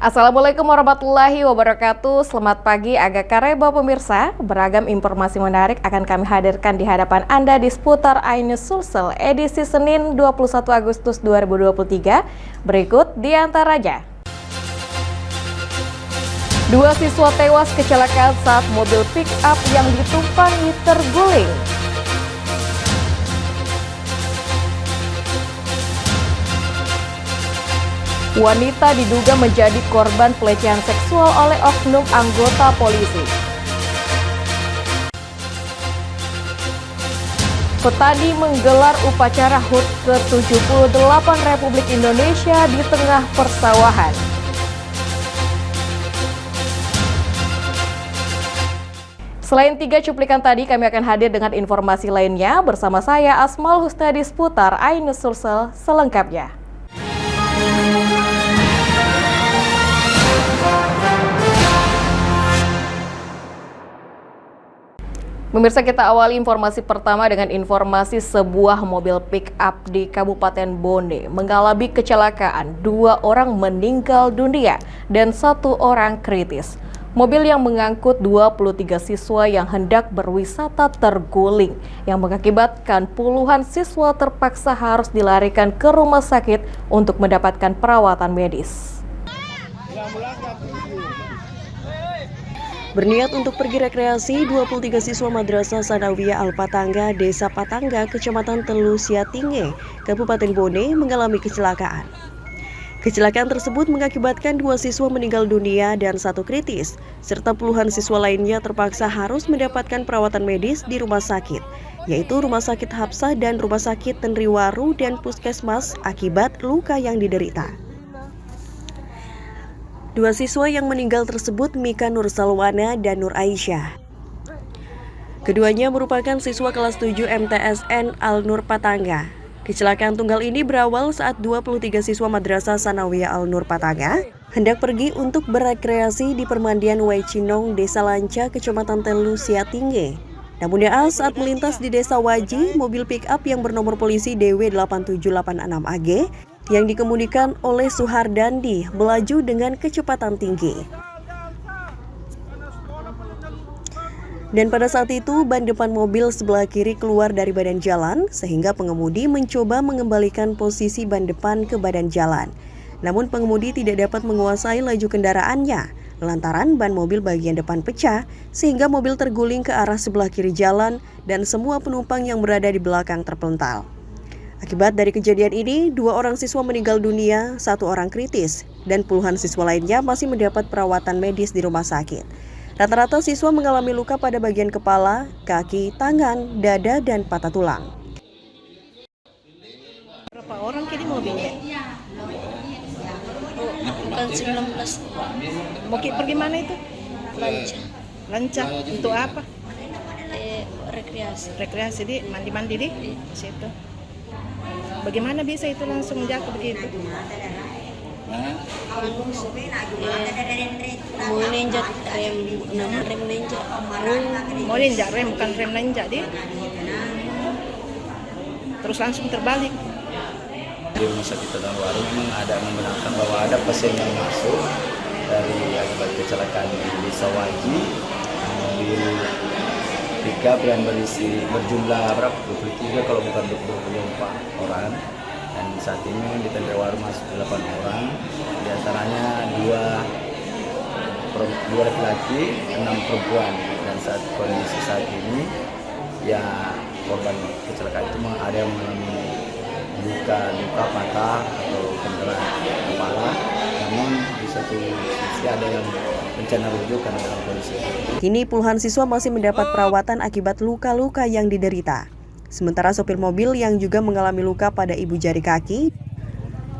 Assalamualaikum warahmatullahi wabarakatuh. Selamat pagi Aga Karebo pemirsa. Beragam informasi menarik akan kami hadirkan di hadapan Anda di seputar iNews Sulsel edisi Senin 21 Agustus 2023. Berikut di antaranya. Dua siswa tewas kecelakaan saat mobil pick-up yang ditumpangi terguling. Wanita diduga menjadi korban pelecehan seksual oleh oknum anggota polisi. Petani menggelar upacara HUT ke-78 Republik Indonesia di tengah persawahan. Selain 3 cuplikan tadi, kami akan hadir dengan informasi lainnya bersama saya Asmal Husnadi seputar iNews Sulsel selengkapnya. Pemirsa, kita awali informasi pertama dengan informasi sebuah mobil pick-up di Kabupaten Bone mengalami kecelakaan. 2 orang meninggal dunia dan 1 orang kritis. Mobil yang mengangkut 23 siswa yang hendak berwisata terguling, yang mengakibatkan puluhan siswa terpaksa harus dilarikan ke rumah sakit untuk mendapatkan perawatan medis. Berniat untuk pergi rekreasi, 23 siswa Madrasah Sanawiyah Al-Patangga, Desa Patangga, Kecamatan Telu Siatinge, Kabupaten Bone mengalami kecelakaan. Kecelakaan tersebut mengakibatkan 2 siswa meninggal dunia dan 1 kritis, serta puluhan siswa lainnya terpaksa harus mendapatkan perawatan medis di rumah sakit, yaitu Rumah Sakit Hapsah dan Rumah Sakit Tenriwaru dan Puskesmas akibat luka yang diderita. 2 siswa yang meninggal tersebut Mika Nur Salwana dan Nur Aisyah. Keduanya merupakan siswa kelas 7 MTSN Al-Nur Patangga. Kecelakaan tunggal ini berawal saat 23 siswa Madrasah Sanawiyah Al-Nur Patangga hendak pergi untuk berekreasi di permandian Waicinong, Desa Lanca, Kecamatan Telu Siatinge. Namun naas saat melintas di Desa Waji, mobil pick-up yang bernomor polisi DW8786AG yang dikemudikan oleh Suhardandi melaju dengan kecepatan tinggi. Dan pada saat itu ban depan mobil sebelah kiri keluar dari badan jalan sehingga pengemudi mencoba mengembalikan posisi ban depan ke badan jalan. Namun pengemudi tidak dapat menguasai laju kendaraannya lantaran ban mobil bagian depan pecah sehingga mobil terguling ke arah sebelah kiri jalan dan semua penumpang yang berada di belakang terpental. Akibat dari kejadian ini, 2 orang siswa meninggal dunia, 1 orang kritis, dan puluhan siswa lainnya masih mendapat perawatan medis di rumah sakit. Rata-rata siswa mengalami luka pada bagian kepala, kaki, tangan, dada, dan patah tulang. Berapa orang kini mobilnya? Bukan 19. Mau pergi mana itu? Lancar. Lancar. Untuk apa? Rekreasi. Rekreasi di mandi-mandi di situ. Bagaimana bisa itu langsung jatuh begitu? Mau ninjak rem ninja. Mau ninjak rem, bukan rem ninjak di. Terus langsung terbalik. Di rumah sakit Tenriwaru memang ada membenarkan bahwa ada pasien yang masuk dari akibat kecelakaan di Desa Waji, mobil pickup yang berjumlah berapa? 23 kalau bukan 24 orang. Dan saat ini di Tenriwaru masuk 8 orang, di antaranya 2 laki-laki, 6 perempuan. Dan saat kondisi saat ini ya korban kecelakaan itu ada yang mengalami luka patah atau benderan kepala, namun di satu sisi ada yang rencana rujukan dalam kondisi. Kini puluhan siswa masih mendapat perawatan akibat luka-luka yang diderita. Sementara sopir mobil yang juga mengalami luka pada ibu jari kaki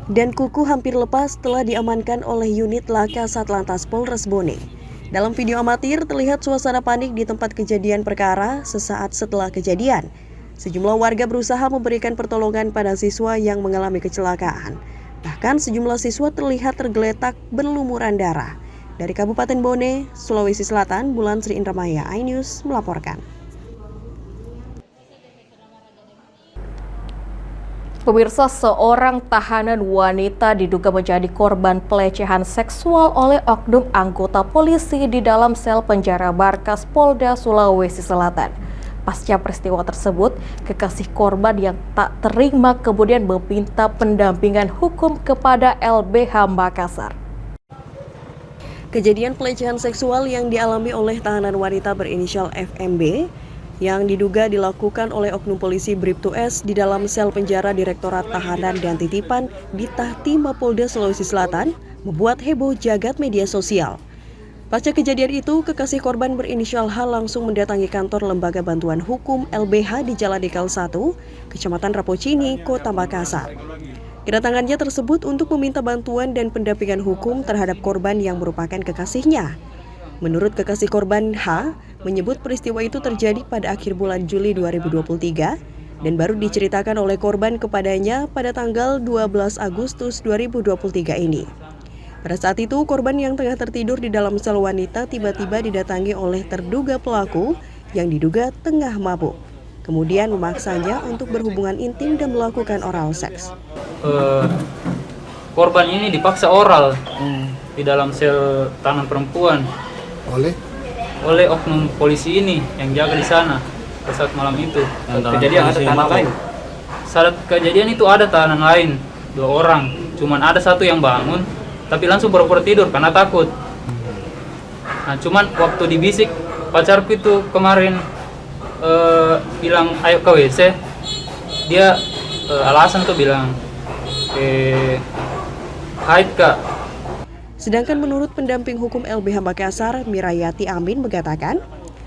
dan kuku hampir lepas telah diamankan oleh unit laka Satlantas Polres Bone. Dalam video amatir terlihat suasana panik di tempat kejadian perkara sesaat setelah kejadian. Sejumlah warga berusaha memberikan pertolongan pada siswa yang mengalami kecelakaan. Bahkan sejumlah siswa terlihat tergeletak berlumuran darah. Dari Kabupaten Bone, Sulawesi Selatan, Bulan Sri Indramaya, iNews melaporkan. Pemirsa, seorang tahanan wanita diduga menjadi korban pelecehan seksual oleh oknum anggota polisi di dalam sel penjara Markas Polda Sulawesi Selatan. Pasca peristiwa tersebut, kekasih korban yang tak terima kemudian meminta pendampingan hukum kepada LBH Makassar. Kejadian pelecehan seksual yang dialami oleh tahanan wanita berinisial FMB yang diduga dilakukan oleh oknum polisi Bribtu-S di dalam sel penjara Direktorat Tahanan dan Titipan di Tahti Mapolda Sulawesi Selatan membuat heboh jagat media sosial. Pasca kejadian itu, kekasih korban berinisial H langsung mendatangi kantor Lembaga Bantuan Hukum LBH di Jalan Dikal 1, Kecamatan Rapocini, Kota Makassar. Kedatangannya tersebut untuk meminta bantuan dan pendampingan hukum terhadap korban yang merupakan kekasihnya. Menurut kekasih korban H, menyebut peristiwa itu terjadi pada akhir bulan Juli 2023 dan baru diceritakan oleh korban kepadanya pada tanggal 12 Agustus 2023 ini. Pada saat itu, korban yang tengah tertidur di dalam sel wanita tiba-tiba didatangi oleh terduga pelaku yang diduga tengah mabuk. Kemudian memaksanya untuk berhubungan intim dan melakukan oral seks. Korban ini dipaksa oral di dalam sel tahanan perempuan oleh oknum polisi ini yang jaga di sana pada saat malam itu. Kejadian ada tahanan lain. Saat kejadian itu ada tahanan lain 2 orang, cuman ada satu yang bangun tapi langsung pura-pura tidur karena takut. Nah, cuman waktu dibisik pacarku itu kemarin bilang ayo ke WC, dia alasan tuh bilang haid kak. Sedangkan menurut pendamping hukum LBH Makassar, Mirayati Amin mengatakan,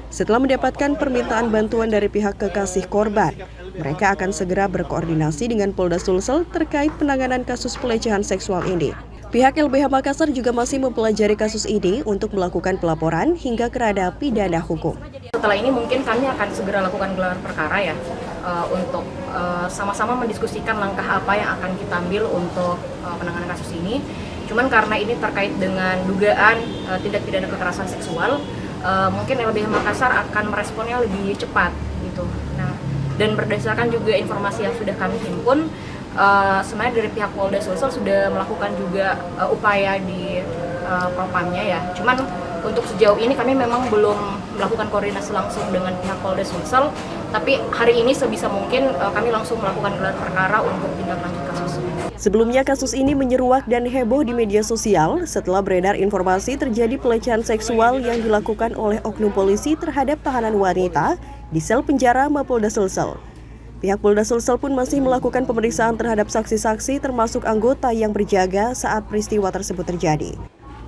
setelah mendapatkan permintaan bantuan dari pihak kekasih korban, mereka akan segera berkoordinasi dengan Polda Sulsel terkait penanganan kasus pelecehan seksual ini. Pihak LBH Makassar juga masih mempelajari kasus ini untuk melakukan pelaporan hingga ke ranah pidana hukum. Setelah ini mungkin kami akan segera lakukan gelar perkara ya, untuk sama-sama mendiskusikan langkah apa yang akan kita ambil untuk penanganan kasus ini. Cuman karena ini terkait dengan dugaan tindak pidana kekerasan seksual, mungkin LBH Makassar akan meresponnya lebih cepat gitu. Nah, dan berdasarkan juga informasi yang sudah kami himpun, sebenarnya dari pihak Polda Sulsel sudah melakukan juga upaya di propamnya ya. Cuman untuk sejauh ini kami memang belum melakukan koordinasi langsung dengan pihak Polda Sulsel, tapi hari ini sebisa mungkin kami langsung melakukan gelar perkara untuk tindak lanjut kasus. Sebelumnya kasus ini menyeruak dan heboh di media sosial setelah beredar informasi terjadi pelecehan seksual yang dilakukan oleh oknum polisi terhadap tahanan wanita di sel penjara Mapolda Sulsel. Pihak Polda Sulsel pun masih melakukan pemeriksaan terhadap saksi-saksi termasuk anggota yang berjaga saat peristiwa tersebut terjadi.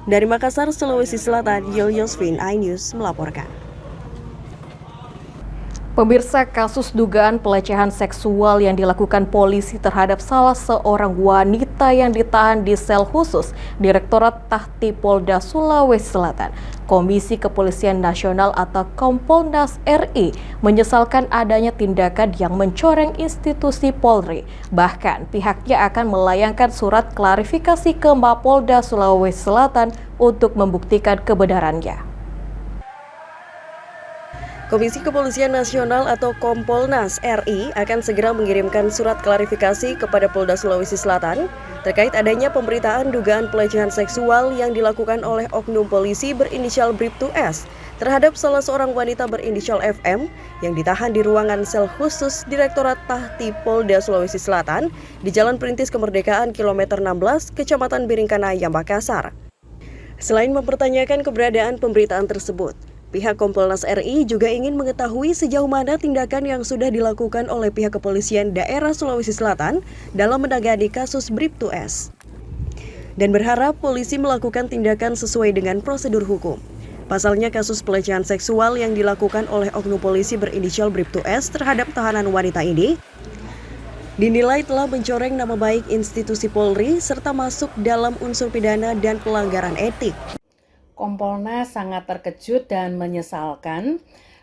Dari Makassar, Sulawesi Selatan, Yosvin, iNews melaporkan. Pemirsa, kasus dugaan pelecehan seksual yang dilakukan polisi terhadap salah seorang wanita yang ditahan di sel khusus Direktorat Tahti Polda Sulawesi Selatan. Komisi Kepolisian Nasional atau Kompolnas RI menyesalkan adanya tindakan yang mencoreng institusi Polri. Bahkan pihaknya akan melayangkan surat klarifikasi ke Mapolda Sulawesi Selatan untuk membuktikan kebenarannya. Komisi Kepolisian Nasional atau Kompolnas RI akan segera mengirimkan surat klarifikasi kepada Polda Sulawesi Selatan terkait adanya pemberitaan dugaan pelecehan seksual yang dilakukan oleh oknum polisi berinisial Bribtu-S terhadap salah seorang wanita berinisial FM yang ditahan di ruangan sel khusus Direktorat Tahti Polda Sulawesi Selatan di Jalan Perintis Kemerdekaan kilometer 16, Kecamatan Biringkanaya, Makassar. Selain mempertanyakan keberadaan pemberitaan tersebut, pihak Kompolnas RI juga ingin mengetahui sejauh mana tindakan yang sudah dilakukan oleh pihak kepolisian daerah Sulawesi Selatan dalam menangani kasus Bribtu-S. Dan berharap polisi melakukan tindakan sesuai dengan prosedur hukum. Pasalnya kasus pelecehan seksual yang dilakukan oleh oknum polisi berinisial Bribtu-S terhadap tahanan wanita ini dinilai telah mencoreng nama baik institusi Polri serta masuk dalam unsur pidana dan pelanggaran etik. Kompolnas sangat terkejut dan menyesalkan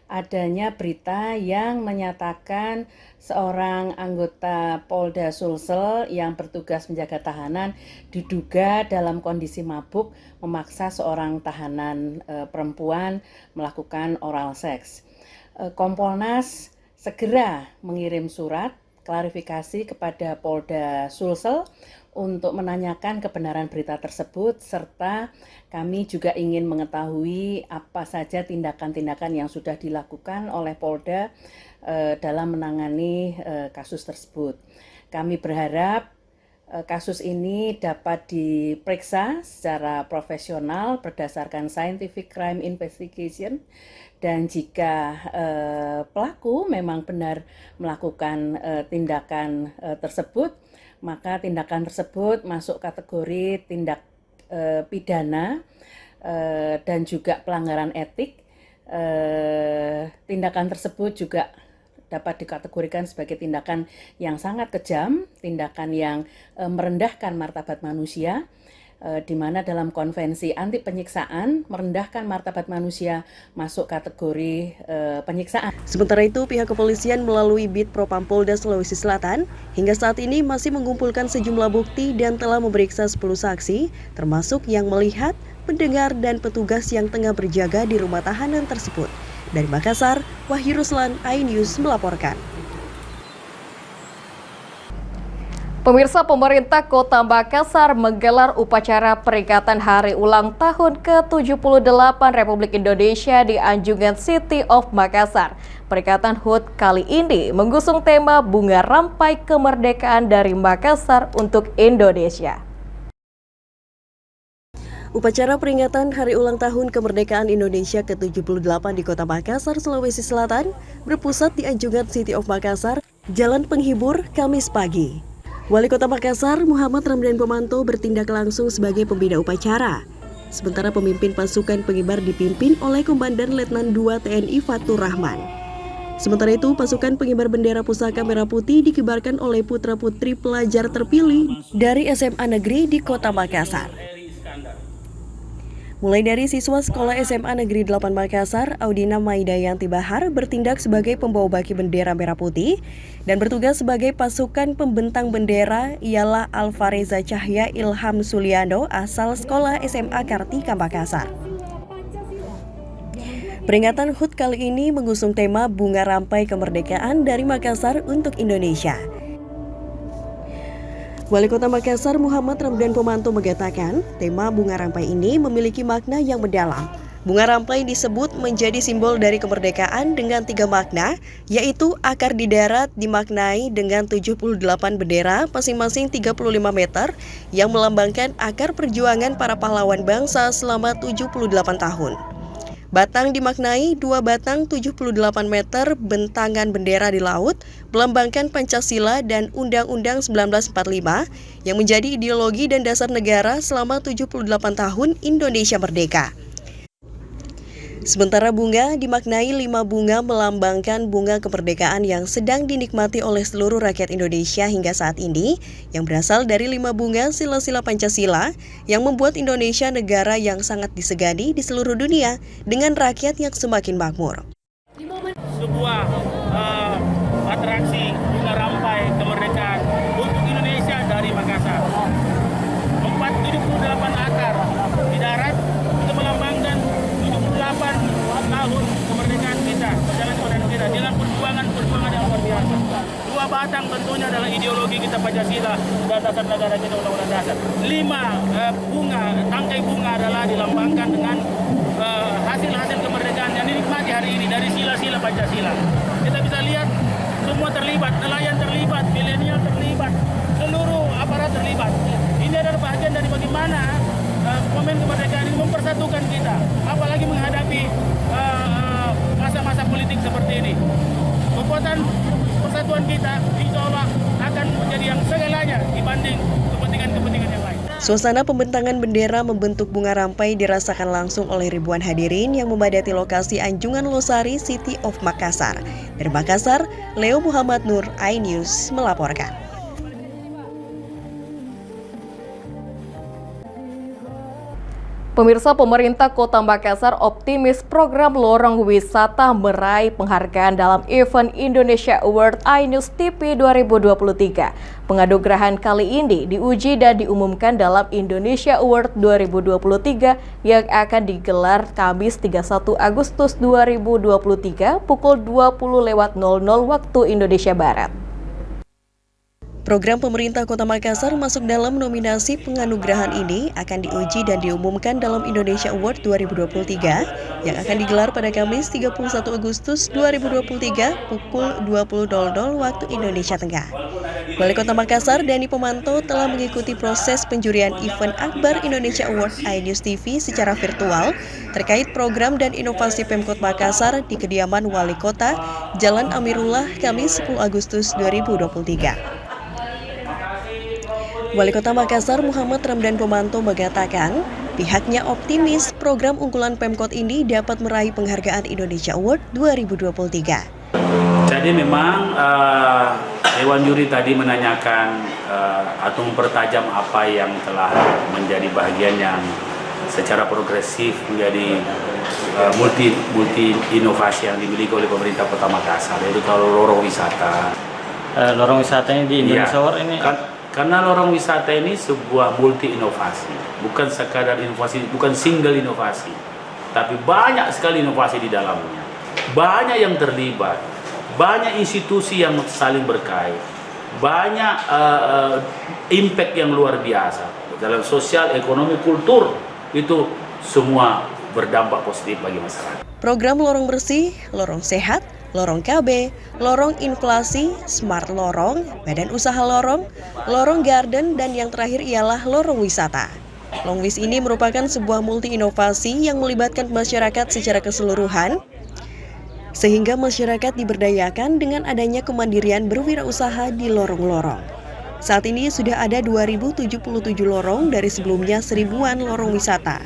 adanya berita yang menyatakan seorang anggota Polda Sulsel yang bertugas menjaga tahanan diduga dalam kondisi mabuk memaksa seorang tahanan perempuan melakukan oral seks. Kompolnas segera mengirim surat klarifikasi kepada Polda Sulsel untuk menanyakan kebenaran berita tersebut, serta kami juga ingin mengetahui apa saja tindakan-tindakan yang sudah dilakukan oleh Polda dalam menangani kasus tersebut. Kami berharap kasus ini dapat diperiksa secara profesional berdasarkan scientific crime investigation, dan jika pelaku memang benar melakukan tindakan tersebut, maka tindakan tersebut masuk kategori tindak pidana dan juga pelanggaran etik. Tindakan tersebut juga dapat dikategorikan sebagai tindakan yang sangat kejam, tindakan yang merendahkan martabat manusia, di mana dalam konvensi anti penyiksaan, merendahkan martabat manusia masuk kategori penyiksaan. Sementara itu, pihak kepolisian melalui Bid Propam Polda Sulawesi Selatan hingga saat ini masih mengumpulkan sejumlah bukti dan telah memeriksa 10 saksi, termasuk yang melihat, mendengar, dan petugas yang tengah berjaga di rumah tahanan tersebut. Dari Makassar, Wahyu Ruslan, iNews melaporkan. Pemirsa, pemerintah Kota Makassar menggelar upacara peringatan Hari Ulang Tahun ke-78 Republik Indonesia di Anjungan City of Makassar. Peringatan HUT kali ini mengusung tema Bunga Rampai Kemerdekaan dari Makassar untuk Indonesia. Upacara peringatan Hari Ulang Tahun Kemerdekaan Indonesia ke-78 di Kota Makassar, Sulawesi Selatan berpusat di Anjungan City of Makassar, Jalan Penghibur, Kamis pagi. Wali Kota Makassar, Muhammad Ramdan Pomanto bertindak langsung sebagai pembina upacara. Sementara pemimpin pasukan pengibar dipimpin oleh Komandan Letnan II TNI Fatur Rahman. Sementara itu, pasukan pengibar bendera pusaka merah putih dikibarkan oleh putra-putri pelajar terpilih dari SMA Negeri di Kota Makassar. Mulai dari siswa sekolah SMA Negeri 8 Makassar, Audina Maidayanti Bahar bertindak sebagai pembawa baki bendera merah putih dan bertugas sebagai pasukan pembentang bendera ialah Alfareza Cahya Ilham Suliando asal sekolah SMA Kartika Makassar. Peringatan HUT kali ini mengusung tema Bunga Rampai Kemerdekaan dari Makassar untuk Indonesia. Wali Kota Makassar Muhammad Ramdan Pomanto mengatakan, tema Bunga Rampai ini memiliki makna yang mendalam. Bunga rampai disebut menjadi simbol dari kemerdekaan dengan 3 makna, yaitu akar di darat dimaknai dengan 78 bendera masing-masing 35 meter yang melambangkan akar perjuangan para pahlawan bangsa selama 78 tahun. Batang dimaknai 2 batang 78 meter bentangan bendera di laut, melambangkan Pancasila dan Undang-Undang 1945 yang menjadi ideologi dan dasar negara selama 78 tahun Indonesia merdeka. Sementara bunga dimaknai 5 bunga melambangkan bunga kemerdekaan yang sedang dinikmati oleh seluruh rakyat Indonesia hingga saat ini, yang berasal dari 5 bunga sila-sila Pancasila yang membuat Indonesia negara yang sangat disegani di seluruh dunia dengan rakyat yang semakin makmur. Sebuah atraksi bunga rampai kemerdekaan untuk Indonesia dari Makassar. 478 akar di darat untuk melambangkan 78 tahun kemerdekaan kita, perjalanan kita dalam perjuangan yang luar biasa. 2 batang tentunya adalah ideologi kita Pancasila dan dasar negara kita Undang-Undang Dasar. 5 bunga, tangkai bunga adalah dilambangkan dengan hasil-hasil kemerdekaan yang dinikmati hari ini dari sila-sila Pancasila. Kita bisa lihat semua terlibat, nelayan terlibat, milenial terlibat, seluruh aparat terlibat. Ini adalah bagian dari bagaimana momen kemerdekaan ini mempersatukan kita, apalagi menghadapi masa-masa politik seperti ini. Kekuatan persatuan kita insya Allah akan menjadi yang segalanya dibanding kepentingan-kepentingan yang lain. Suasana pembentangan bendera membentuk bunga rampai dirasakan langsung oleh ribuan hadirin yang memadati lokasi Anjungan Losari City of Makassar. Dari Makassar, Leo Muhammad Nur, iNews melaporkan. Pemirsa, pemerintah Kota Makassar optimis program Lorong Wisata meraih penghargaan dalam event Indonesia Award iNews TV 2023. Penganugerahan kali ini diuji dan diumumkan dalam Indonesia Award 2023 yang akan digelar Kamis 31 Agustus 2023 pukul 20.00 waktu Indonesia Barat. Program pemerintah Kota Makassar masuk dalam nominasi penganugerahan ini akan diuji dan diumumkan dalam Indonesia Award 2023 yang akan digelar pada Kamis 31 Agustus 2023 pukul 20.00 waktu Indonesia Tengah. Wali Kota Makassar Dani Pomanto telah mengikuti proses penjurian event Akbar Indonesia Award iNews TV secara virtual terkait program dan inovasi Pemkot Makassar di kediaman Wali Kota Jalan Amirullah Kamis 10 Agustus 2023. Wali Kota Makassar Muhammad Ramdan Pomanto mengatakan pihaknya optimis program unggulan Pemkot ini dapat meraih penghargaan Indonesia Award 2023. Jadi memang Dewan Juri tadi menanyakan atau mempertajam apa yang telah menjadi bagian yang secara progresif menjadi multi inovasi yang dimiliki oleh pemerintah Kota Makassar, yaitu kalau lorong wisata. Lorong wisatanya di Indonesia Award ini? Karena lorong wisata ini sebuah multi inovasi, bukan sekadar inovasi, bukan single inovasi, tapi banyak sekali inovasi di dalamnya. Banyak yang terlibat, banyak institusi yang saling berkait, banyak impact yang luar biasa dalam sosial, ekonomi, kultur, itu semua berdampak positif bagi masyarakat. Program Lorong Bersih, Lorong Sehat, Lorong KB, Lorong Inflasi, Smart Lorong, Badan Usaha Lorong, Lorong Garden, dan yang terakhir ialah Lorong Wisata. Longwis ini merupakan sebuah multi inovasi yang melibatkan masyarakat secara keseluruhan, sehingga masyarakat diberdayakan dengan adanya kemandirian berwirausaha di lorong-lorong. Saat ini sudah ada 2.077 lorong dari sebelumnya 1.000-an lorong wisata.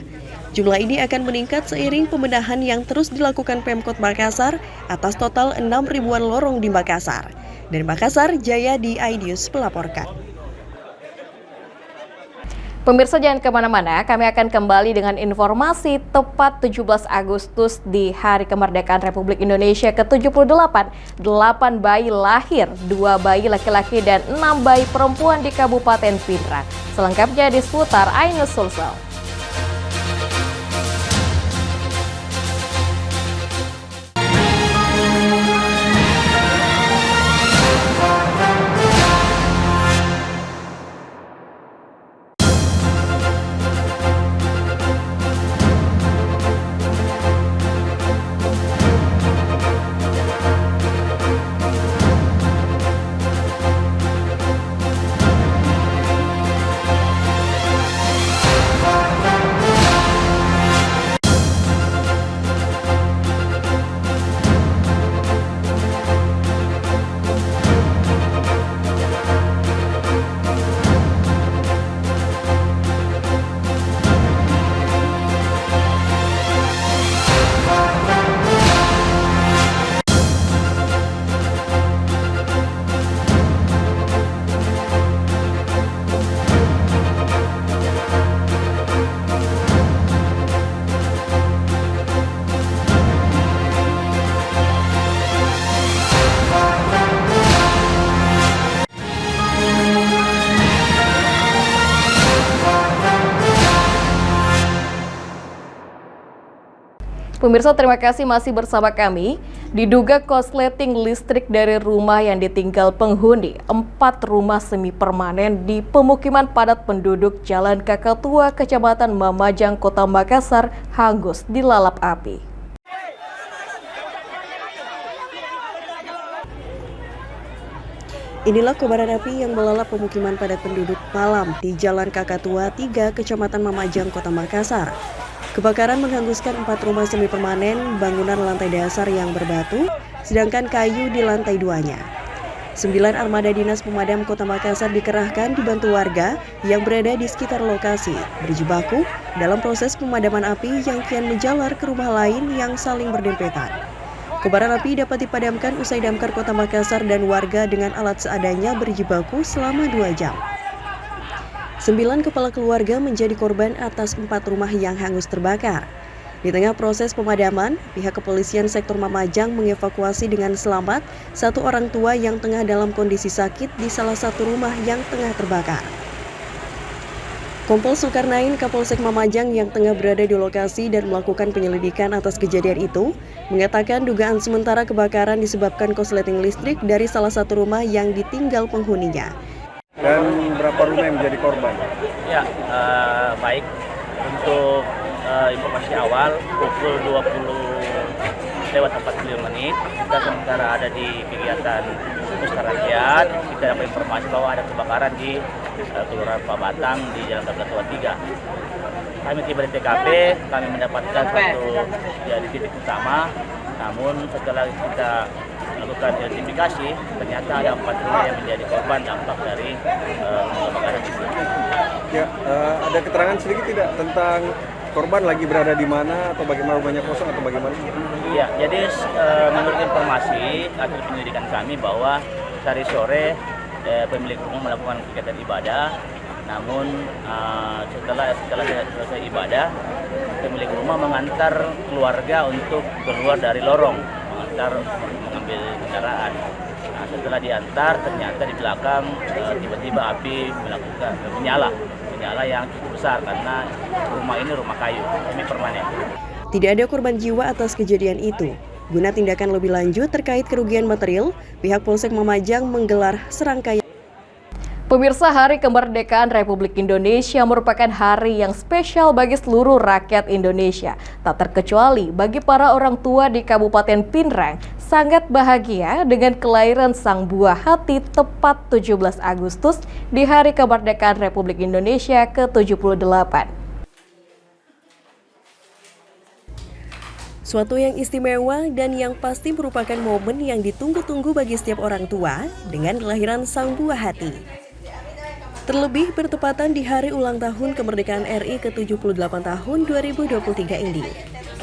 Jumlah ini akan meningkat seiring pembenahan yang terus dilakukan Pemkot Makassar atas total 6.000-an lorong di Makassar. Dari Makassar, Jaya di iNews melaporkan. Pemirsa jangan kemana-mana, kami akan kembali dengan informasi tepat 17 Agustus di Hari Kemerdekaan Republik Indonesia ke-78. 8 bayi lahir, 2 bayi laki-laki dan 6 bayi perempuan di Kabupaten Pindrang. Selengkapnya di seputar iNews Sulsel. Pemirsa, terima kasih masih bersama kami. Diduga korsleting listrik dari rumah yang ditinggal penghuni, 4 rumah semi permanen di pemukiman padat penduduk Jalan Kakatua, Kecamatan Mamajang, Kota Makassar, hangus dilalap api. Inilah kobaran api yang melalap pemukiman padat penduduk malam di Jalan Kakatua 3, Kecamatan Mamajang, Kota Makassar. Kebakaran menghanguskan 4 rumah semi permanen, bangunan lantai dasar yang berbatu, sedangkan kayu di lantai 2-nya. 9 armada dinas pemadam Kota Makassar dikerahkan dibantu warga yang berada di sekitar lokasi, berjibaku dalam proses pemadaman api yang kian menjalar ke rumah lain yang saling berdempetan. Kobaran api dapat dipadamkan usai damkar Kota Makassar dan warga dengan alat seadanya berjibaku selama 2 jam. 9 kepala keluarga menjadi korban atas 4 rumah yang hangus terbakar. Di tengah proses pemadaman, pihak kepolisian sektor Mamajang mengevakuasi dengan selamat 1 orang tua yang tengah dalam kondisi sakit di salah satu rumah yang tengah terbakar. Kompol Zulkarnain, Kapolsek Mamajang yang tengah berada di lokasi dan melakukan penyelidikan atas kejadian itu, mengatakan dugaan sementara kebakaran disebabkan korsleting listrik dari salah satu rumah yang ditinggal penghuninya. Dan berapa rumah yang menjadi korban? Ya, baik. Untuk informasi awal, pukul 20:45 kita sementara ada di kegiatan Pesta Rakyat. Kita dapat informasi bahwa ada kebakaran di Kelurahan Pak Batang di Jalan Tablatua 3. Kami tiba di TKP, kami mendapatkan satu di titik utama. Namun setelah kita melakukan identifikasi, ternyata ada 4 rumah yang menjadi korban dampak dari kebakaran itu. Ya, ada keterangan sedikit tidak tentang korban lagi berada di mana atau bagaimana, rumahnya kosong atau bagaimana? Ya, jadi menurut informasi hasil penyelidikan kami bahwa tadi sore pemilik rumah melakukan kegiatan ibadah. Namun setelah selesai ibadah, pemilik rumah mengantar keluarga untuk keluar dari lorong, mengambil kendaraan. Nah, setelah diantar, ternyata di belakang tiba-tiba api menyala yang cukup besar karena rumah ini rumah kayu, ini permanen. Tidak ada korban jiwa atas kejadian itu. Guna tindakan lebih lanjut terkait kerugian material, pihak Polsek Mamajang menggelar serangkaian. Pemirsa, Hari Kemerdekaan Republik Indonesia merupakan hari yang spesial bagi seluruh rakyat Indonesia. Tak terkecuali bagi para orang tua di Kabupaten Pinrang, sangat bahagia dengan kelahiran sang buah hati tepat 17 Agustus di Hari Kemerdekaan Republik Indonesia ke-78. Suatu yang istimewa dan yang pasti merupakan momen yang ditunggu-tunggu bagi setiap orang tua dengan kelahiran sang buah hati. Terlebih bertepatan di hari ulang tahun kemerdekaan RI ke-78 tahun 2023 ini.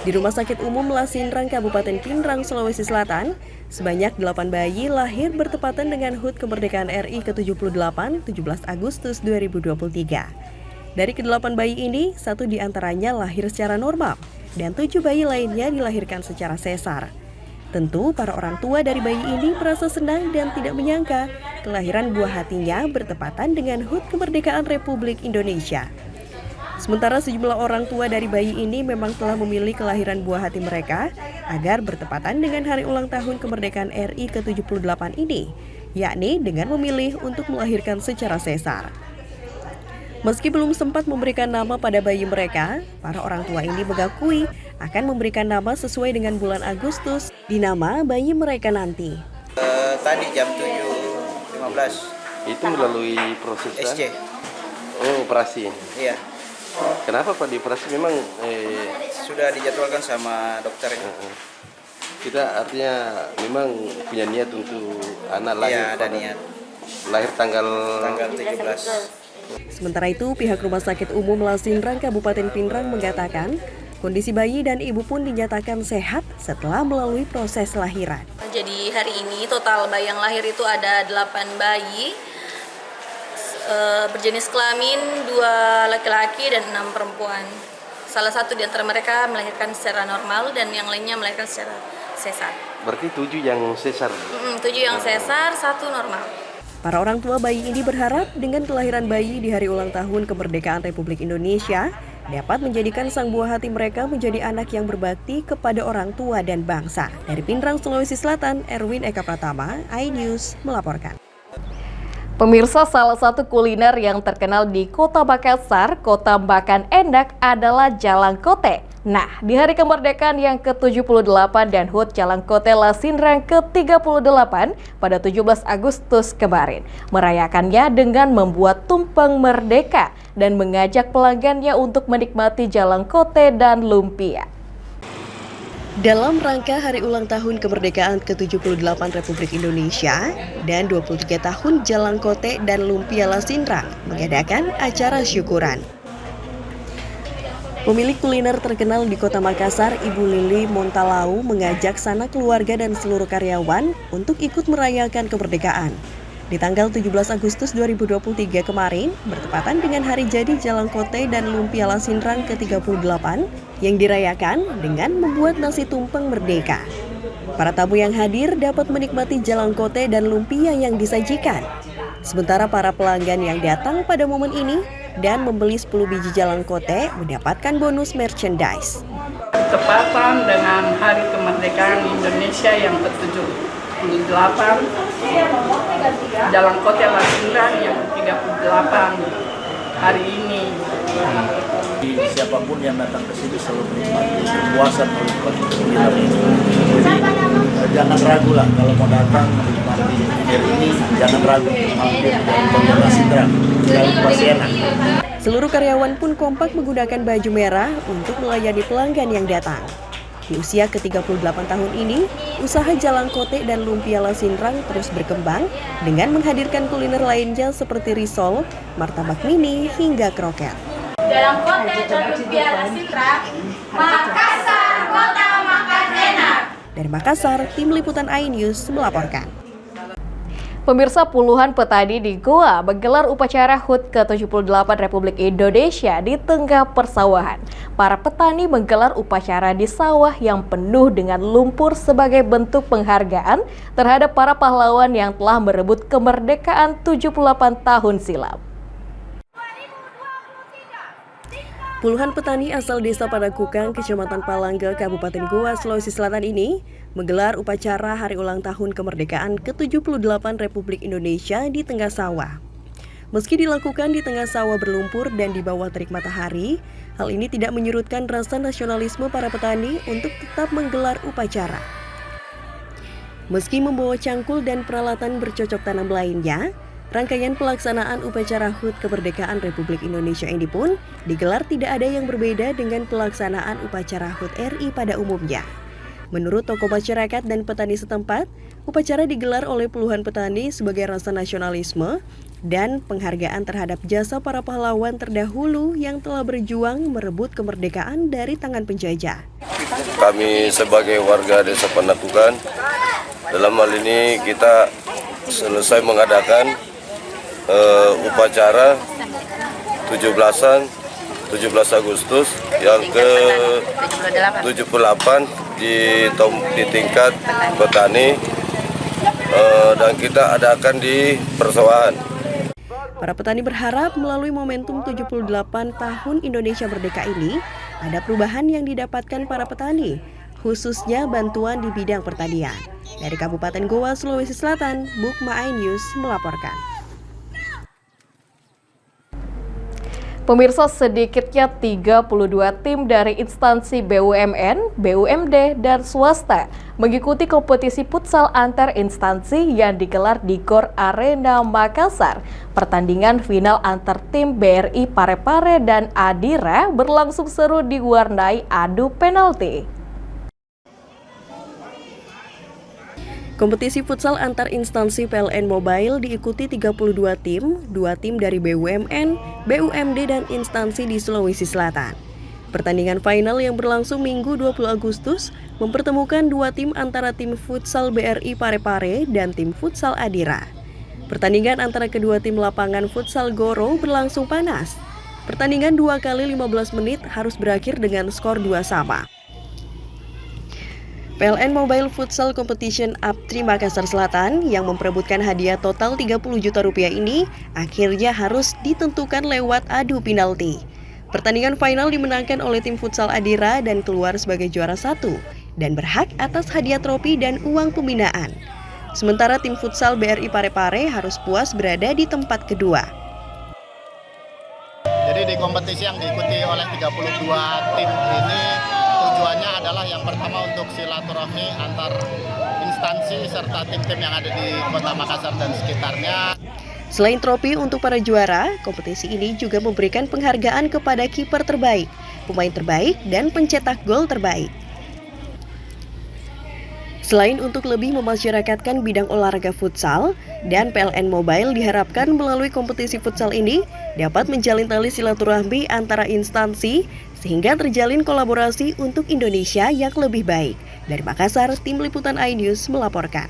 Di Rumah Sakit Umum Lasinrang, Kabupaten Pinrang, Sulawesi Selatan, sebanyak 8 bayi lahir bertepatan dengan HUT kemerdekaan RI ke-78 17 Agustus 2023. Dari ke-8 bayi ini, 1 diantaranya lahir secara normal dan 7 bayi lainnya dilahirkan secara sesar. Tentu para orang tua dari bayi ini merasa senang dan tidak menyangka kelahiran buah hatinya bertepatan dengan HUT kemerdekaan Republik Indonesia. Sementara sejumlah orang tua dari bayi ini memang telah memilih kelahiran buah hati mereka agar bertepatan dengan hari ulang tahun kemerdekaan RI ke-78 ini, yakni dengan memilih untuk melahirkan secara sesar. Meski belum sempat memberikan nama pada bayi mereka, para orang tua ini mengakui akan memberikan nama sesuai dengan bulan Agustus di nama bayi mereka nanti. Tadi jam 7.15. Itu melalui proses SC. Oh, operasi. Iya. Kenapa Pak dioperasi? Memang sudah dijadwalkan sama dokternya. Kita artinya memang punya niat untuk anak lahir. Iya, ada niat. Lahir tanggal 17. Sementara itu, pihak Rumah Sakit Umum Lasinrang Kabupaten Pinrang mengatakan kondisi bayi dan ibu pun dinyatakan sehat setelah melalui proses lahiran. Jadi hari ini total bayi yang lahir itu ada 8 bayi berjenis kelamin, 2 laki-laki dan 6 perempuan. Salah satu di antara mereka melahirkan secara normal dan yang lainnya melahirkan secara sesar. Berarti 7 yang sesar? 7 yang sesar, 1 normal. Para orang tua bayi ini berharap dengan kelahiran bayi di hari ulang tahun kemerdekaan Republik Indonesia dapat menjadikan sang buah hati mereka menjadi anak yang berbakti kepada orang tua dan bangsa. Dari Pinrang, Sulawesi Selatan, Erwin Eka Pratama, iNews melaporkan. Pemirsa, salah satu kuliner yang terkenal di Kota Makassar, kota makan enak adalah Jalangkote. Nah, di hari kemerdekaan yang ke-78 dan HUT Jalangkote Lasinrang ke-38 pada 17 Agustus kemarin, merayakannya dengan membuat tumpeng merdeka dan mengajak pelanggannya untuk menikmati Jalangkote dan lumpia. Dalam rangka hari ulang tahun kemerdekaan ke-78 Republik Indonesia dan 23 tahun Jalangkote dan lumpia Lasinrang mengadakan acara syukuran. Pemilik kuliner terkenal di Kota Makassar, Ibu Lili Montalau, mengajak sanak keluarga dan seluruh karyawan untuk ikut merayakan kemerdekaan. Di tanggal 17 Agustus 2023 kemarin, bertepatan dengan hari jadi Jalangkote dan lumpia Lasinrang ke-38 yang dirayakan dengan membuat nasi tumpeng merdeka. Para tamu yang hadir dapat menikmati Jalangkote dan lumpia yang disajikan. Sementara para pelanggan yang datang pada momen ini dan membeli 10 biji Jalangkote mendapatkan bonus merchandise. Bertepatan dengan Hari Kemerdekaan Indonesia yang ke-78, Jalan Kota Lasindran yang 38 hari ini. Siapapun yang datang ke sini selalu menikmati kepuasan kuliner ini. Jadi jangan ragu lah kalau mau datang menikmati kuliner ini, jangan ragu mampir dari Kota Lasindran. Pasti enak. Seluruh karyawan pun kompak menggunakan baju merah untuk melayani pelanggan yang datang. Di usia ke-38 tahun ini, usaha Jalan Kote dan Lumpia Lasindran terus berkembang dengan menghadirkan kuliner lainnya seperti risol, martabak mini, hingga kroket. Jalan Kote dan Lumpia Lasindran, Makassar, kota makan enak. Dari Makassar, tim liputan iNews melaporkan. Pemirsa, puluhan petani di Goa menggelar upacara HUT ke-78 Republik Indonesia di tengah persawahan. Para petani menggelar upacara di sawah yang penuh dengan lumpur sebagai bentuk penghargaan terhadap para pahlawan yang telah merebut kemerdekaan 78 tahun silam. Puluhan petani asal desa Padakukang, Kecamatan Palangga, Kabupaten Goa, Sulawesi Selatan ini menggelar upacara hari ulang tahun kemerdekaan ke-78 Republik Indonesia di tengah sawah. Meski dilakukan di tengah sawah berlumpur dan di bawah terik matahari, hal ini tidak menyurutkan rasa nasionalisme para petani untuk tetap menggelar upacara. Meski membawa cangkul dan peralatan bercocok tanam lainnya, rangkaian pelaksanaan upacara HUT kemerdekaan Republik Indonesia ini pun digelar tidak ada yang berbeda dengan pelaksanaan upacara HUT RI pada umumnya. Menurut tokoh masyarakat dan petani setempat, upacara digelar oleh puluhan petani sebagai rasa nasionalisme dan penghargaan terhadap jasa para pahlawan terdahulu yang telah berjuang merebut kemerdekaan dari tangan penjajah. Kami sebagai warga Desa Padakukang, dalam hal ini kita selesai mengadakan upacara 17 Agustus yang ke-78 di tingkat petani dan kita adakan di persawahan. Para petani berharap melalui momentum 78 tahun Indonesia Merdeka ini ada perubahan yang didapatkan para petani, khususnya bantuan di bidang pertanian. Dari Kabupaten Goa, Sulawesi Selatan, Bukma iNews melaporkan. Pemirsa, sedikitnya 32 tim dari instansi BUMN, BUMD, dan swasta mengikuti kompetisi futsal antar instansi yang digelar di GOR Arena Makassar. Pertandingan final antar tim BRI Parepare dan Adira berlangsung seru diwarnai adu penalti. Kompetisi futsal antar instansi PLN Mobile diikuti 32 tim, 2 tim dari BUMN, BUMD, dan instansi di Sulawesi Selatan. Pertandingan final yang berlangsung Minggu 20 Agustus mempertemukan 2 tim antara tim futsal BRI Parepare dan tim futsal Adira. Pertandingan antara kedua tim lapangan futsal Goro berlangsung panas. Pertandingan 2 kali 15 menit harus berakhir dengan skor 2-2. PLN Mobile Futsal Competition Up3 Makassar Selatan yang memperebutkan hadiah total 30 juta rupiah ini akhirnya harus ditentukan lewat adu penalti. Pertandingan final dimenangkan oleh tim futsal Adira dan keluar sebagai juara 1 dan berhak atas hadiah trofi dan uang pembinaan. Sementara tim futsal BRI Parepare harus puas berada di tempat kedua. Jadi di kompetisi yang diikuti oleh 32 tim ini tujuannya adalah yang pertama untuk silaturahmi antar instansi serta tim-tim yang ada di Kota Makassar dan sekitarnya. Selain trofi untuk para juara, kompetisi ini juga memberikan penghargaan kepada kiper terbaik, pemain terbaik, dan pencetak gol terbaik. Selain untuk lebih memasyarakatkan bidang olahraga futsal, dan PLN Mobile diharapkan melalui kompetisi futsal ini dapat menjalin tali silaturahmi antara instansi sehingga terjalin kolaborasi untuk Indonesia yang lebih baik. Dari Makassar, tim liputan iNews melaporkan.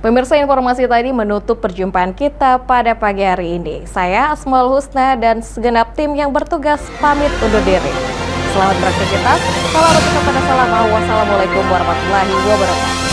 Pemirsa, informasi tadi menutup perjumpaan kita pada pagi hari ini. Saya Asmaul Husna dan segenap tim yang bertugas pamit undur diri. Selamat beraktivitas. Salam kepada salam. Wassalamualaikum warahmatullahi wabarakatuh.